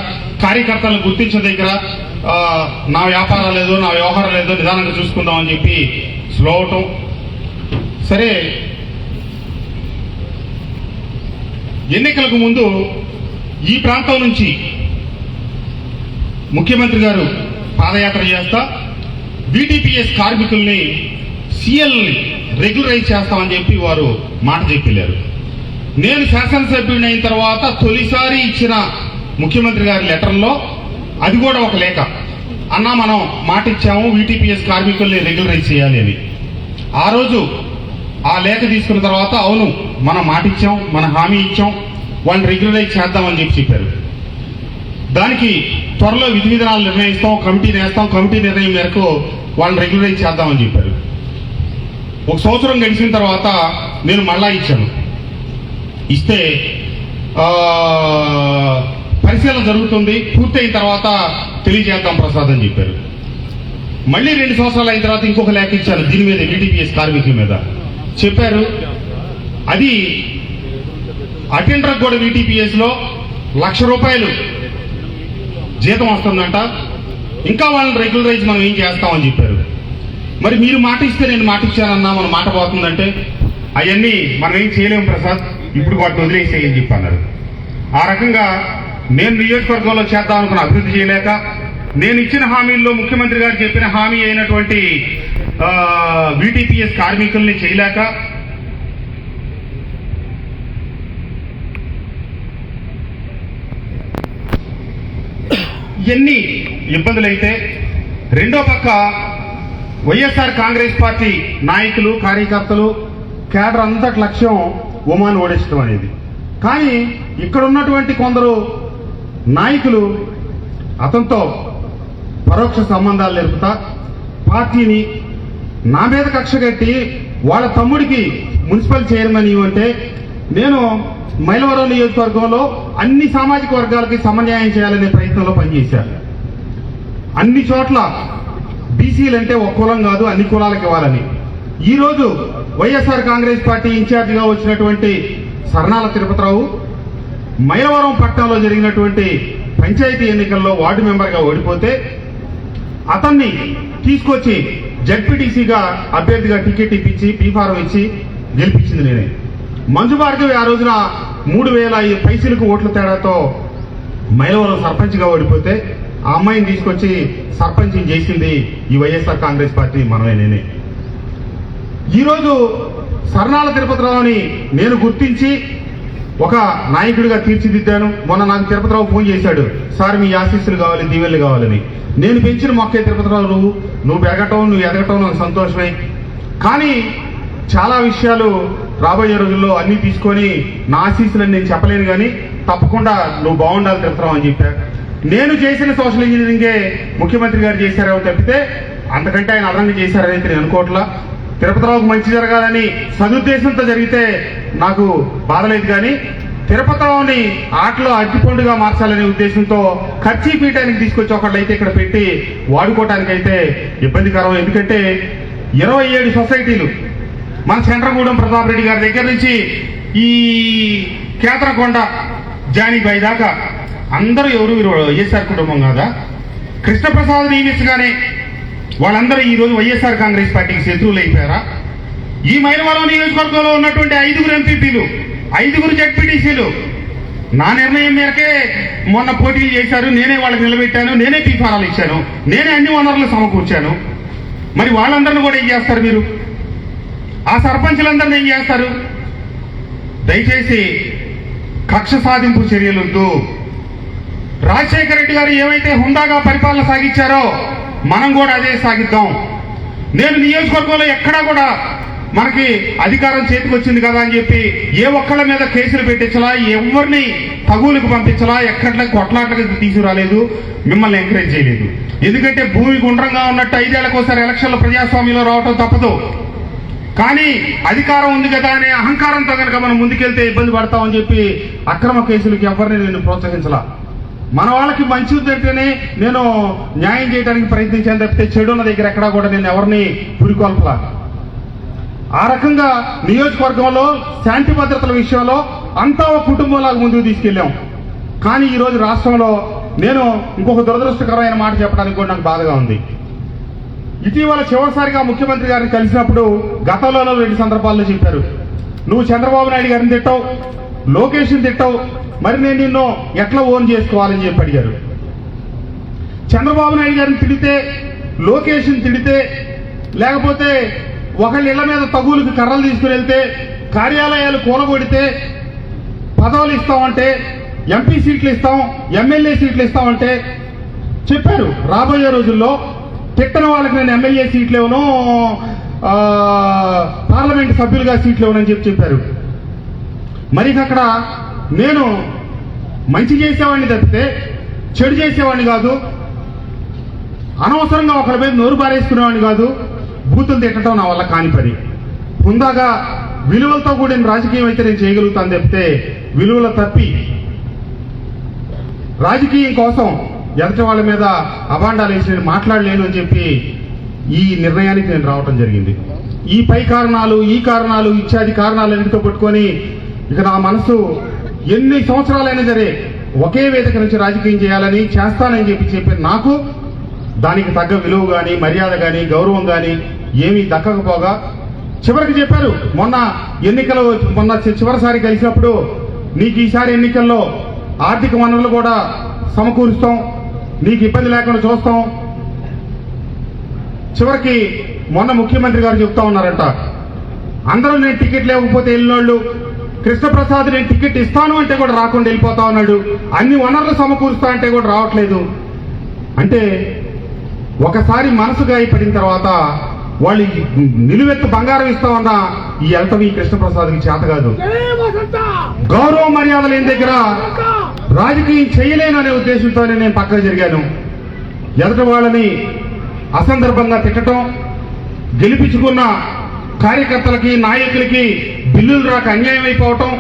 కార్యకర్తలను గుర్తించిన దగ్గర నా వ్యాపారం లేదో, నా వ్యవహారం లేదో, నిదానంగా చూసుకుందాం అని చెప్పి స్లో అవటం. సరే, ఎన్నికలకు ముందు ఈ ప్రాంతం నుంచి ముఖ్యమంత్రి గారు పాదయాత్ర చేస్తా బీటీపీఎస్ కార్మికుల్ని సీఎల్ రెగ్యులరైజ్ చేస్తామని చెప్పి వారు మాట చెప్పారు. నేను శాసనసభ్యుడిని అయిన తర్వాత తొలిసారి ఇచ్చిన ముఖ్యమంత్రి గారి లెటర్లో అది కూడా ఒక లేఖ, అన్నా మనం మాట ఇచ్చాము వీటీపీఎస్ కార్మికుల్ని రెగ్యులరైజ్ చేయాలి అని. ఆ రోజు ఆ లేఖ తీసుకున్న తర్వాత అవును మనం మాట ఇచ్చాం, మన హామీ ఇచ్చాం, వాళ్ళని రెగ్యులరైజ్ చేద్దామని చెప్పారు. దానికి త్వరలో విధి విధానాలు నిర్ణయిస్తాం, కమిటీని వేస్తాం, కమిటీ నిర్ణయం మేరకు వాళ్ళని రెగ్యులరైజ్ చేద్దామని చెప్పారు. ఒక సంవత్సరం గడిచిన తర్వాత నేను మళ్ళా ఇచ్చాను. ఇస్తే పరిశీలన జరుగుతుంది, పూర్తయిన తర్వాత తెలియజేద్దాం ప్రసాద్ అని చెప్పారు. మళ్ళీ 2 సంవత్సరాలు అయిన తర్వాత ఇంకొక లేఖ ఇచ్చాను దీని మీద, వీటీపీఎస్ కార్మికుల మీద చెప్పారు. అది అటెండర్ కూడా వీటీపీఎస్ లో ₹1,00,000 జీతం వస్తుందంట, ఇంకా వాళ్ళని రెగ్యులరైజ్ మనం ఏం చేస్తామని చెప్పారు. మరి మీరు మాట ఇస్తే నేను మాట ఇచ్చానన్నా మన మాట పోతుందంటే అవన్నీ మనం ఏం చేయలేము ప్రసాద్, ఇప్పుడు వాటిని వదిలేసేయని చెప్పి అన్నారు. ఆ రకంగా నేను నియోజకవర్గంలో చేద్దాం అనుకున్న అభివృద్ధి చేయలేక, నేను ఇచ్చిన హామీల్లో ముఖ్యమంత్రి గారు చెప్పిన హామీ అయినటువంటి వీటీపీఎస్ కార్మికుల్ని చేయలేక, ఎన్ని ఇబ్బందులైతే, రెండో పక్క వైఎస్ఆర్ కాంగ్రెస్ పార్టీ నాయకులు, కార్యకర్తలు, కేడర్ అంతటి లక్ష్యం ఒమాన్ ఓడించడం అనేది. కానీ ఇక్కడ ఉన్నటువంటి కొందరు నాయకులు అతనితో పరోక్ష సంబంధాలు నేర్పుతా పార్టీని నా మీద కక్ష కట్టి వాళ్ళ తమ్ముడికి మున్సిపల్ చైర్మన్ ఇవ్వంటే నేను మైలవరం నియోజకవర్గంలో అన్ని సామాజిక వర్గాలకి సమన్యాయం చేయాలనే ప్రయత్నంలో పనిచేశారు. అన్ని చోట్ల బీసీలంటే ఒక కులం కాదు అన్ని కులాలకు ఇవ్వాలని. ఈరోజు వైఎస్ఆర్ కాంగ్రెస్ పార్టీ ఇన్ఛార్జిగా వచ్చినటువంటి సర్నాల తిరుపతిరావు మైలవరం పట్టణంలో జరిగినటువంటి పంచాయతీ ఎన్నికల్లో వార్డు మెంబర్గా ఓడిపోతే అతన్ని తీసుకొచ్చి జడ్పీటీసీగా అభ్యర్థిగా టికెట్ ఇప్పించి బీఫారం ఇచ్చి గెలిపించింది నేనే. మంజు భార్గవి ఆ రోజున 3,000 పైసలకు ఓట్ల తేడాతో మైలవరం సర్పంచ్గా ఓడిపోతే ఆ అమ్మాయిని తీసుకొచ్చి సర్పంచ్ని చేసింది ఈ వైఎస్ఆర్ కాంగ్రెస్ పార్టీ మనమే నేనే. ఈరోజు సర్నాల తిరుపతిరావుని నేను గుర్తించి ఒక నాయకుడిగా తీర్చిదిద్దాను. మొన్న నాకు తిరుపతిరావు ఫోన్ చేశాడు, సార్ మీ ఆశీస్సులు కావాలి, దీవెనలు కావాలని. నేను పెంచిన మొక్కే తిరుపతిరావు, నువ్వు పెరగటం, నువ్వు ఎదగటం నాకు సంతోషమే. కానీ చాలా విషయాలు రాబోయే రోజుల్లో అన్ని తీసుకొని నా ఆశీస్సులని నేను చెప్పలేను, కానీ తప్పకుండా నువ్వు బాగుండాలి తిరుపతిరావు అని చెప్పా. నేను చేసిన సోషల్ ఇంజనీరింగే ముఖ్యమంత్రి గారు చేశారేమో తప్పితే అంతకంటే ఆయన అదనంగా చేశారని నేను అనుకోవట్లా. తిరుపతిరావుకు మంచి జరగాలని సదుద్దేశంతో జరిగితే నాకు బాధలేదు, కానీ తిరుపతిరావుని ఆటలో అగ్గిపండుగా మార్చాలనే ఉద్దేశంతో ఖర్చీ పీయటానికి తీసుకొచ్చి ఒకళ్ళైతే ఇక్కడ పెట్టి వాడుకోవటానికైతే ఇబ్బందికరం. ఎందుకంటే 27 సొసైటీలు మన చంద్రగూడెం ప్రతాప్ రెడ్డి గారి దగ్గర నుంచి ఈ కేతరకొండ జానీబాయి దాకా అందరూ ఎవరు వైఎస్ఆర్ కుటుంబం కాదా? కృష్ణప్రసాద్ నియమించగానే వాళ్ళందరూ ఈ రోజు వైఎస్ఆర్ కాంగ్రెస్ పార్టీకి శత్రువులు అయిపోయారా? ఈ మైలవరం నియోజకవర్గంలో ఉన్నటువంటి 5 ఎంపీపీలు, 5 జడ్పీటీసీలు నా నిర్ణయం మేరకే మొన్న పోటీలు చేశారు. నేనే వాళ్ళకి నిలబెట్టాను, నేనే బీఫారాలు ఇచ్చాను, నేనే అన్ని వనరులు సమకూర్చాను. మరి వాళ్ళందరినీ కూడా ఏం చేస్తారు మీరు? ఆ సర్పంచులందరినీ ఏం చేస్తారు? దయచేసి కక్ష సాధింపు చర్యలొద్దు. రాజశేఖర రెడ్డి గారు ఏమైతే హుందాగా పరిపాలన సాగించారో మనం కూడా అదే సాగిద్దాం. నేను నియోజకవర్గంలో ఎక్కడా కూడా మనకి అధికారం చేతికి వచ్చింది కదా అని చెప్పి ఏ ఒక్కళ్ళ మీద కేసులు పెట్టించలా, ఎవరిని తగులకు పంపించలా, ఎక్కడ కొట్లాట్లకి తీసుకురాలేదు, మిమ్మల్ని ఎంకరేజ్ చేయలేదు. ఎందుకంటే భూమి గుండ్రంగా ఉన్నట్టు 5 ఏళ్లకోసారి ఎలక్షన్ల ప్రజాస్వామ్యంలో రావటం తప్పదు. కానీ అధికారం ఉంది కదా అనే అహంకారంతో కనుక మనం ముందుకెళ్తే ఇబ్బంది పడతామని చెప్పి అక్రమ కేసులకి ఎవరిని నేను ప్రోత్సహించలా. మన వాళ్ళకి మంచి ఉందంటేనే నేను న్యాయం చేయడానికి ప్రయత్నించాను తప్పితే చెడున్న దగ్గర ఎక్కడా కూడా నేను ఎవరిని పురికొల్పలా. ఆ రకంగా నియోజకవర్గంలో శాంతి భద్రతల విషయంలో అంతా ఒక కుటుంబంలాగా ముందుకు తీసుకెళ్ళాం. కానీ ఈరోజు రాష్ట్రంలో నేను ఇంకొక దురదృష్టకరమైన మాట చెప్పడానికి కూడా నాకు బాధగా ఉంది. ఇటీవల చివరిసారిగా ముఖ్యమంత్రి గారిని కలిసినప్పుడు గతంలో 2 సందర్భాల్లో చెప్పారు, నువ్వు చంద్రబాబు నాయుడు గారిని తిట్టావు, లోకేష్ని తిట్టావు, మరి నేను నిన్ను ఎట్లా ఓన్ చేసుకోవాలని చెప్పి అడిగారు. చంద్రబాబు నాయుడు గారిని తిడితే, లోకేష్ని తిడితే, లేకపోతే ఒకళ్ళ ఇళ్ల మీద తగులుకి కర్రలు తీసుకుని వెళ్తే, కార్యాలయాలు కూలగొడితే, పదవులు ఇస్తామంటే, ఎంపీ సీట్లు ఇస్తాం, ఎమ్మెల్యే సీట్లు ఇస్తామంటే చెప్పారు రాబోయే రోజుల్లో తిట్టని వాళ్ళకి నేను ఎమ్మెల్యే సీట్లు ఇవ్వను, పార్లమెంట్ సభ్యులుగా సీట్లు ఇవ్వనని చెప్పారు. మరి అక్కడ నేను మంచి చేసేవాడిని తప్పితే చెడు చేసేవాడిని కాదు, అనవసరంగా ఒకరి మీద నోరు బారేసుకునేవాడిని కాదు, బూతులు తిట్టడం నా వల్ల కాని పని. హుందాగా విలువలతో కూడిన రాజకీయం అయితే నేను చేయగలుగుతాను తప్పితే విలువలు తప్పి రాజకీయం కోసం ఎదటి వాళ్ళ మీద అభాండాలు వేసి నేను మాట్లాడలేను అని చెప్పి ఈ నిర్ణయానికి నేను రావటం జరిగింది. ఈ పై కారణాలు, ఈ కారణాలు, ఇత్యాది కారణాలు అన్నిటితో పట్టుకొని ఇక నా మనసు ఎన్ని సంవత్సరాలైనా సరే ఒకే వేదిక నుంచి రాజకీయం చేయాలని చేస్తానని చెప్పి నాకు దానికి తగ్గ విలువ కానీ, మర్యాద కానీ, గౌరవం కానీ ఏమీ దక్కకపోగా చివరికి చెప్పారు. మొన్న చివరిసారి కలిసినప్పుడు నీకు ఈసారి ఎన్నికల్లో ఆర్థిక వనరులు కూడా సమకూరుస్తాం, నీకు ఇబ్బంది లేకుండా చూస్తాం. చివరికి మొన్న ముఖ్యమంత్రి గారు చెప్తా ఉన్నారంట, అందరూ నేను టికెట్ లేకపోతే వెళ్ళినోళ్ళు, కృష్ణప్రసాద్ నేను టికెట్ ఇస్తాను అంటే కూడా రాకుండా వెళ్ళిపోతా ఉన్నాడు, అన్ని వనరులు సమకూరుస్తా అంటే కూడా రావట్లేదు. అంటే ఒకసారి మనసు గాయపడిన తర్వాత వాళ్ళు నిలువెత్తు బంగారం ఇస్తామన్నా ఈ వెళ్తాం ఈ కృష్ణప్రసాద్కి చేత కాదు. గౌరవ మర్యాద లేని దగ్గర రాజకీయం చేయలేను అనే ఉద్దేశంతోనే నేను పక్కన జరిగాను. ఎదటి వాళ్ళని అసందర్భంగా తిట్టడం, గెలిపించుకున్న కార్యకర్తలకి, నాయకులకి బిల్లులు రాక అన్యాయం అయిపోవటం,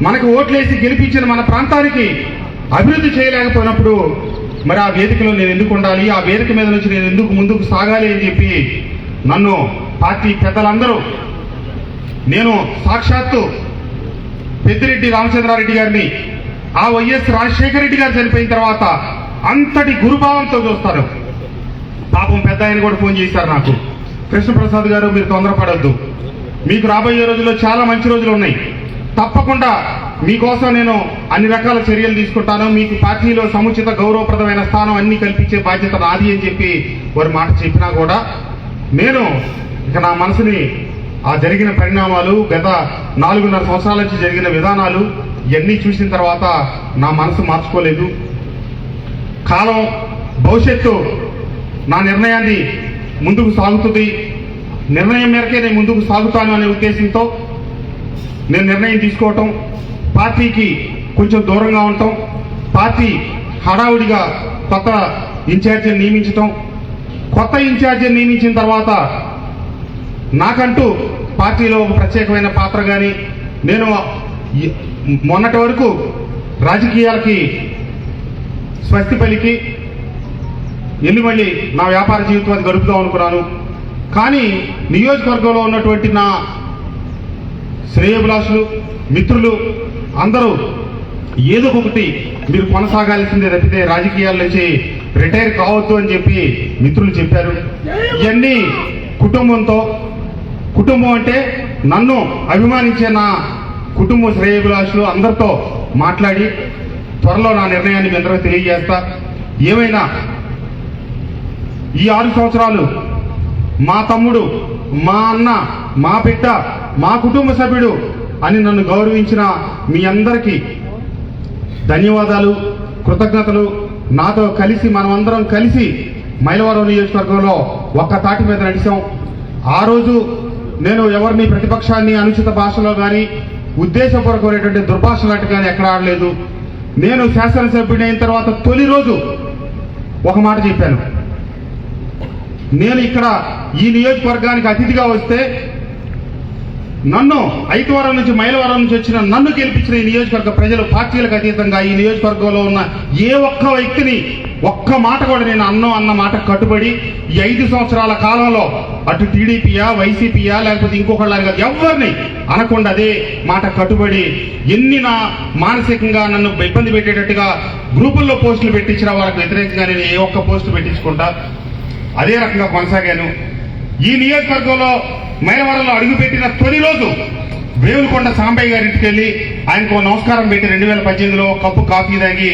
మనకు ఓట్లేసి గెలిపించిన మన ప్రాంతానికి అభివృద్ధి చేయలేకపోయినప్పుడు మరి ఆ వేదికలో నేను ఎందుకు ఉండాలి, ఆ వేదిక మీద నుంచి నేను ఎందుకు ముందుకు సాగాలి అని చెప్పి నన్ను పార్టీ పెద్దలందరూ, నేను సాక్షాత్తు పెద్దిరెడ్డి రామచంద్రారెడ్డి గారిని, ఆ వైఎస్ రాజశేఖర రెడ్డి గారు చనిపోయిన తర్వాత అంతటి గురుభావంతో చూస్తారు. పాపం పెద్ద ఆయన కూడా ఫోన్ చేశారు నాకు, కృష్ణప్రసాద్ గారు మీరు తొందరపడద్దు, మీకు రాబోయే రోజుల్లో చాలా మంచి రోజులు ఉన్నాయి, తప్పకుండా మీకోసం నేను అన్ని రకాల చర్యలు తీసుకుంటాను, మీకు పార్టీలో సముచిత గౌరవప్రదమైన స్థానం అన్ని కల్పించే బాధ్యత నాది అని చెప్పి వారి మాట చెప్పినా కూడా నేను ఇక నా మనసుని ఆ జరిగిన పరిణామాలు, గత 4.5 సంవత్సరాల నుంచి జరిగిన విధానాలు ఇవన్నీ చూసిన తర్వాత నా మనసు మార్చుకోలేదు. కాలం, భవిష్యత్తు నా నిర్ణయాన్ని ముందుకు సాగుతుంది, నిర్ణయం మేరకే నేను ముందుకు సాగుతాను అనే ఉద్దేశంతో నేను నిర్ణయం తీసుకోవటం, పార్టీకి కొంచెం దూరంగా ఉండటం, పార్టీ హడావుడిగా కొత్త ఇన్ఛార్జిని నియమించటం, కొత్త ఇన్ఛార్జిని నియమించిన తర్వాత నాకంటూ పార్టీలో ఒక ప్రత్యేకమైన పాత్ర కానీ, నేను మొన్నటి వరకు రాజకీయాలకి స్వస్తి పలికి వెళ్ళి మళ్ళీ నా వ్యాపార జీవితం అది గడుపుదాం అనుకున్నాను. కానీ నియోజకవర్గంలో ఉన్నటువంటి నా శ్రేయోభిలాషులు, మిత్రులు అందరూ ఏదో ఒకటి మీరు కొనసాగాల్సిందే తప్పితే రాజకీయాల నుంచి రిటైర్ కావద్దు అని చెప్పి మిత్రులు చెప్పారు. ఇవన్నీ కుటుంబం అంటే నన్ను అభిమానించే నా కుటుంబ శ్రేయోభిలాషులు అందరితో మాట్లాడి త్వరలో నా నిర్ణయాన్ని మీ అందరూ తెలియజేస్తా. ఏమైనా ఈ 6 సంవత్సరాలు మా తమ్ముడు, మా అన్న, మా బిడ్డ, మా కుటుంబ సభ్యుడు అని నన్ను గౌరవించిన మీ అందరికీ ధన్యవాదాలు, కృతజ్ఞతలు. నాతో కలిసి మనమందరం కలిసి మైలవరం నియోజకవర్గంలో ఒక్క తాటి మీద నడిచాం. ఆ రోజు నేను ఎవరిని ప్రతిపక్షాన్ని అనుచిత భాషలో కానీ, ఉద్దేశపూర్వకమైనటువంటి దుర్భాషలాంటి కానీ ఎక్కడ ఆడలేదు. నేను శాసనసభ్యుడు అయిన తర్వాత తొలి రోజు ఒక మాట చెప్పాను, నేను ఇక్కడ ఈ నియోజకవర్గానికి అతిథిగా వస్తే నన్ను ఐకవరం నుంచి, మైలవరం నుంచి వచ్చిన నన్ను గెలిపించిన ఈ నియోజకవర్గ ప్రజలు పార్టీలకు అతీతంగా ఈ నియోజకవర్గంలో ఉన్న ఏ ఒక్క వ్యక్తిని ఒక్క మాట కూడా నేను అన్న మాట కట్టుబడి ఈ 5 సంవత్సరాల కాలంలో అటు టీడీపీయా, వైసీపీయా, లేకపోతే ఇంకొకళ్ళని కాదు, ఎవరిని అనకుండా అదే మాట కట్టుబడి ఎన్ని నా మానసికంగా నన్ను ఇబ్బంది పెట్టేటట్టుగా గ్రూపుల్లో పోస్టులు పెట్టించిన వాళ్ళకి వ్యతిరేకంగా నేను ఏ ఒక్క పోస్టు పెట్టించుకుంటా అదే రకంగా కొనసాగాను. ఈ నియోజకవర్గంలో మైలవరంలో అడుగుపెట్టిన తొలి రోజు వేవులకొండ సాంబయ్య గారి ఇంటికి వెళ్ళి ఆయనకు నమస్కారం పెట్టి 2018లో కప్పు కాఫీ తాగి,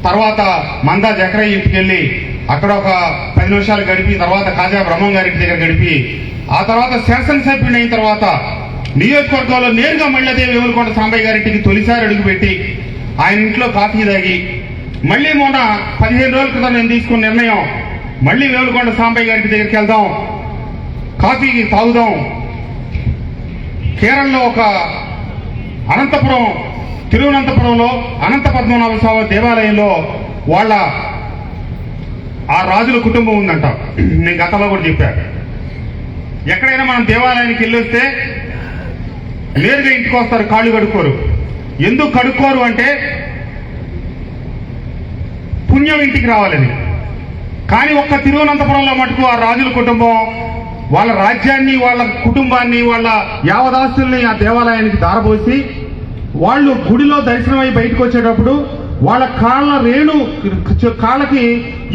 తర్వాత మందా జకరయ్య ఇంటికి వెళ్ళి అక్కడ ఒక 10 నిమిషాలు గడిపి, తర్వాత కాజా బ్రహ్మం గారి ఇంటి దగ్గర గడిపి, ఆ తర్వాత శాసనసభ్యుడు అయిన తర్వాత నియోజకవర్గంలో నేరుగా మళ్ళీ అదే వేవులకొండ సాంబయ్య గారింటికి తొలిసారి అడుగుపెట్టి ఆయన ఇంట్లో కాఫీ తాగి మళ్ళీ మొన్న 15 రోజుల క్రితం నేను తీసుకున్న నిర్ణయం, మళ్ళీ వేలుకొండ సాంబయ్య గారికి దగ్గరికి వెళ్దాం, కాఫీకి తాగుదాం. కేరళలో ఒక అనంతపురం, తిరువనంతపురంలో అనంత పద్మనాభ స్వామి దేవాలయంలో వాళ్ళ ఆ రాజుల కుటుంబం ఉందంట. నేను గతంలో కూడా చెప్పాను. ఎక్కడైనా మనం దేవాలయానికి వెళ్ళొస్తే నేరుగా ఇంటికి వస్తారు, కాళ్ళు కడుక్కోరు. ఎందుకు కడుక్కోరు అంటే పుణ్యం ఇంటికి రావాలని. కానీ ఒక్క తిరువనంతపురంలో మటుకు ఆ రాజుల కుటుంబం వాళ్ళ రాజ్యాన్ని, వాళ్ళ కుటుంబాన్ని, వాళ్ళ యావదాస్తుల్ని ఆ దేవాలయానికి దారబోసి వాళ్ళు గుడిలో దర్శనమై బయటకు వచ్చేటప్పుడు వాళ్ళ కాళ్ళకి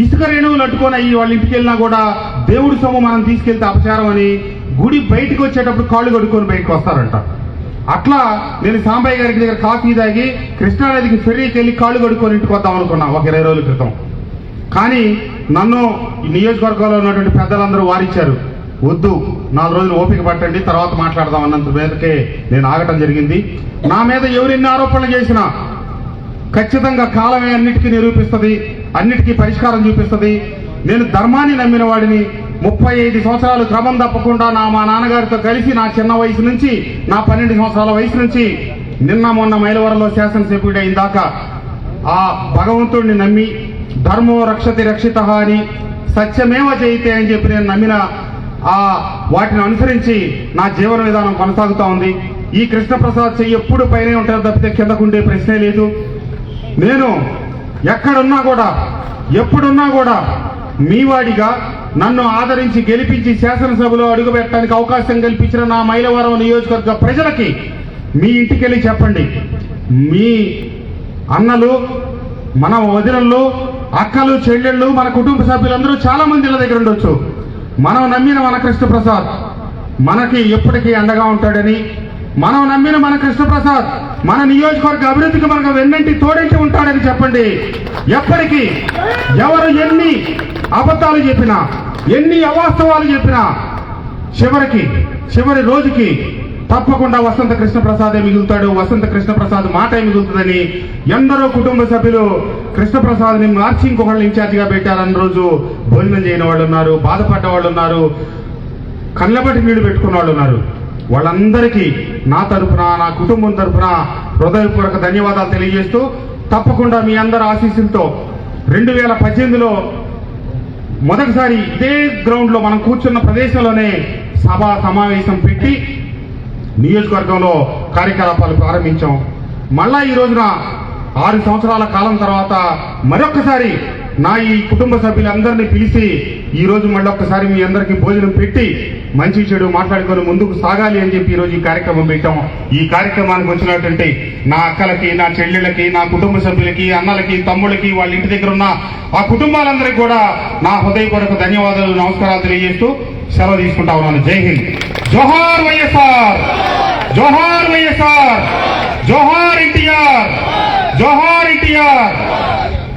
ఇసుక రేణువులు అట్టుకొని అయ్యి వాళ్ళ ఇంటికి వెళ్ళినా కూడా దేవుడి సొమ్ము మనం తీసుకెళ్తే అపచారం అని గుడి బయటకు వచ్చేటప్పుడు కాళ్ళు కడుక్కొని బయటకు వస్తారంట. అట్లా నేను సాంబయ్య గారికి దగ్గర కాఫీ తాగి కృష్ణానదికి ఫెర్రీకి వెళ్ళి కాళ్ళు కడుక్కొని ఇంటికి వద్దాం అనుకున్నా ఒక 20 రోజుల క్రితం. కానీ నన్ను ఈ నియోజకవర్గంలో ఉన్నటువంటి పెద్దలందరూ వారించారు, వద్దు 4 రోజులు ఓపిక పట్టండి, తర్వాత మాట్లాడదాం అన్నంత మీదకే నేను ఆగటం జరిగింది. నా మీద ఎవరెన్ని ఆరోపణలు చేసినా ఖచ్చితంగా కాలమే అన్నిటికీ నిరూపిస్తుంది, అన్నిటికీ పరిష్కారం చూపిస్తుంది. నేను ధర్మాన్ని నమ్మిన వాడిని. 35 సంవత్సరాలు క్రమం తప్పకుండా మా నాన్నగారితో కలిసి నా చిన్న వయసు నుంచి, నా 12 సంవత్సరాల వయసు నుంచి నిన్న మొన్న మైలవరంలో శాసనసభ్యుడు అయిన దాకా ఆ భగవంతుడిని నమ్మి ధర్మో రక్షతి రక్షిత అని, సత్యమేవ జయితే అని చెప్పి నేను నమ్మిన వాటిని అనుసరించి నా జీవన విధానం కొనసాగుతూ ఉంది. ఈ కృష్ణప్రసాద్ చెయ్యి ఎప్పుడు పైనే ఉంటారు తప్పితే కిందకుండే ప్రశ్నే లేదు. నేను ఎక్కడున్నా కూడా, ఎప్పుడున్నా కూడా మీ వాడిగా నన్ను ఆదరించి గెలిపించి శాసనసభలో అడుగుపెట్టడానికి అవకాశం కల్పించిన నా మైలవరం నియోజకవర్గ ప్రజలకి మీ ఇంటికి వెళ్ళి చెప్పండి, మీ అన్నలు, మన వదినలు, అక్కలు, చెల్లెళ్ళు, మన కుటుంబ సభ్యులందరూ చాలా మంది ఇళ్ళ దగ్గర ఉండొచ్చు. మనం నమ్మిన మన కృష్ణప్రసాద్ మనకి ఎప్పటికీ అండగా ఉంటాడని, మనం నమ్మిన మన కృష్ణప్రసాద్ మన నియోజకవర్గ అభివృద్ధికి మనకు వెన్నంటి తోడించి ఉంటాడని చెప్పండి. ఎప్పటికీ ఎవరు ఎన్ని అబద్ధాలు చెప్పినా, ఎన్ని అవాస్తవాలు చెప్పినా చివరి రోజుకి తప్పకుండా వసంత కృష్ణప్రసాదే మిగులుతాడు, వసంత కృష్ణప్రసాద్ మాటే మిగులుతుందని ఎందరో కుటుంబ సభ్యులు కృష్ణప్రసాద్ని మార్చి ఇంకొకళ్ళు ఇన్ఛార్జిగా పెట్టారన్న రోజు భోజనం చేయని వాళ్ళు ఉన్నారు, బాధపడ్డ వాళ్ళు ఉన్నారు, కళ్ళబట్టి నీళ్లు పెట్టుకున్న వాళ్ళు ఉన్నారు. వాళ్ళందరికీ నా తరఫున, నా కుటుంబం తరఫున హృదయపూర్వక ధన్యవాదాలు తెలియజేస్తూ, తప్పకుండా మీ అందరి ఆశీస్సులతో 2018లో మొదటిసారి ఇదే గ్రౌండ్లో మనం కూర్చున్న ప్రదేశంలోనే సభా సమావేశం పెట్టి నియోజకవర్గంలో కార్యకలాపాలు ప్రారంభించాం. మళ్ళా ఈ రోజున 6 సంవత్సరాల కాలం తర్వాత మరొక్కసారి నా ఈ కుటుంబ సభ్యులందరినీ పిలిచి ఈ రోజు మళ్ళీ ఒక్కసారి మీ అందరికీ భోజనం పెట్టి మంచి చెడు మాట్లాడుకొని ముందుకు సాగాలి అని చెప్పి ఈ రోజు ఈ కార్యక్రమం పెట్టాం. ఈ కార్యక్రమానికి వచ్చినటువంటి నా అక్కలకి, నా చెల్లెళ్ళకి, నా కుటుంబ సభ్యులకి, అన్నలకి, తమ్ముళ్ళకి, వాళ్ళ ఇంటి దగ్గర ఉన్న ఆ కుటుంబాలందరికీ కూడా నా హృదయపూర్వక ధన్యవాదాలు, నమస్కారాలు తెలియజేస్తూ సెలవు తీసుకుంటా ఉన్నాను. జై హింద్. జోహార్ వైఎస్ఆర్, జోహార్ వైఎస్ఆర్, జోహార్ ఎన్టీఆర్, జోహార్ ఎన్టీఆర్.